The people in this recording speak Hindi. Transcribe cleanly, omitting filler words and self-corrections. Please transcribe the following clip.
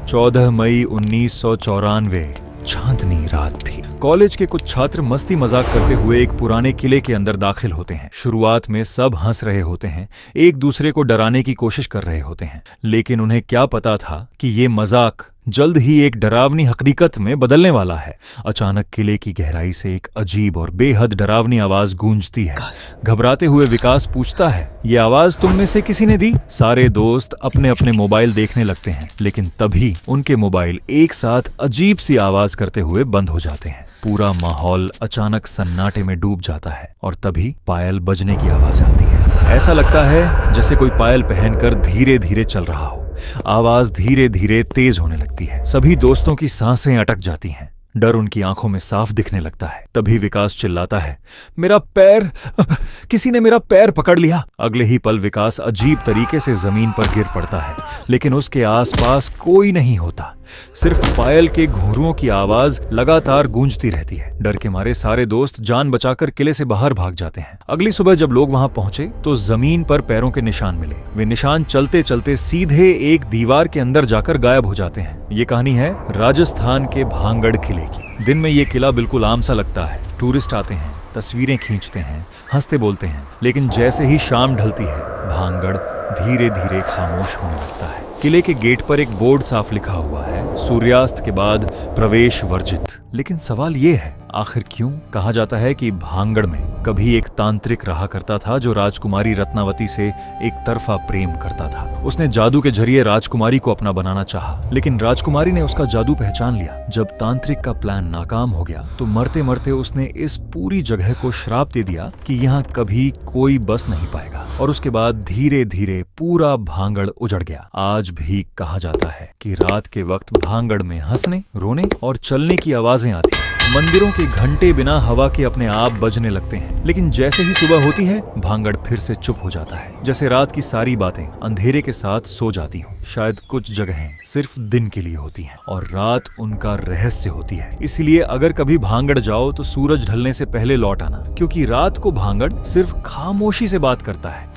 14 मई 1994 चांदनी रात थी। कॉलेज के कुछ छात्र मस्ती मजाक करते हुए एक पुराने किले के अंदर दाखिल होते हैं। शुरुआत में सब हंस रहे होते हैं, एक दूसरे को डराने की कोशिश कर रहे होते हैं, लेकिन उन्हें क्या पता था कि ये मजाक जल्द ही एक डरावनी हकीकत में बदलने वाला है। अचानक किले की गहराई से एक अजीब और बेहद डरावनी आवाज गूंजती है। घबराते हुए विकास पूछता है, ये आवाज तुम में से किसी ने दी? सारे दोस्त अपने अपने मोबाइल देखने लगते हैं, लेकिन तभी उनके मोबाइल एक साथ अजीब सी आवाज करते हुए बंद हो जाते हैं। पूरा माहौल अचानक सन्नाटे में डूब जाता है और तभी पायल बजने की आवाज आती है। ऐसा लगता है जैसे कोई पायल पहनकर धीरे धीरे चल रहा हो। आवाज धीरे धीरे तेज होने लगती है। सभी दोस्तों की सांसें अटक जाती हैं। डर उनकी आंखों में साफ दिखने लगता है। तभी विकास चिल्लाता है, मेरा पैर, किसी ने मेरा पैर पकड़ लिया। अगले ही पल विकास अजीब तरीके से जमीन पर गिर पड़ता है, लेकिन उसके आसपास कोई नहीं होता। सिर्फ पायल के घुंघरुओं की आवाज लगातार गूंजती रहती है। डर के मारे सारे दोस्त जान बचाकर किले से बाहर भाग जाते हैं। अगली सुबह जब लोग वहां पहुंचे तो जमीन पर पैरों के निशान मिले। वे निशान चलते चलते सीधे एक दीवार के अंदर जाकर गायब हो जाते हैं। ये कहानी है राजस्थान के भांगड़ किले की। दिन में ये किला बिल्कुल आम सा लगता है। टूरिस्ट आते हैं, तस्वीरें खींचते हैं, हंसते बोलते हैं, लेकिन जैसे ही शाम ढलती है भांगड़ धीरे धीरे खामोश होने लगता है। किले के गेट पर एक बोर्ड साफ लिखा हुआ है, सूर्यास्त के बाद प्रवेश वर्जित। लेकिन सवाल ये है, आखिर क्यों? कहा जाता है कि भांगड़ में कभी एक तांत्रिक रहा करता था जो राजकुमारी रत्नावती से एक तरफा प्रेम करता था। उसने जादू के जरिए राजकुमारी को अपना बनाना चाहा, लेकिन राजकुमारी ने उसका जादू पहचान लिया। जब तांत्रिक का प्लान नाकाम हो गया तो मरते मरते उसने इस पूरी जगह को श्राप दे दिया कि यहाँ कभी कोई बस नहीं पाएगा। और उसके बाद धीरे धीरे पूरा भांगड़ उजड़ गया। आज भी कहा जाता है कि रात के वक्त भांगड़ में हंसने, रोने और चलने की आवाजें आती हैं। मंदिरों के घंटे बिना हवा के अपने आप बजने लगते हैं, लेकिन जैसे ही सुबह होती है भांगड़ फिर से चुप हो जाता है, जैसे रात की सारी बातें अंधेरे के साथ सो जाती हों। शायद कुछ जगहें सिर्फ दिन के लिए होती हैं और रात उनका रहस्य होती है। इसलिए अगर कभी भांगड़ जाओ तो सूरज ढलने से पहले लौट आना, क्योंकि रात को भांगड़ सिर्फ खामोशी से बात करता है।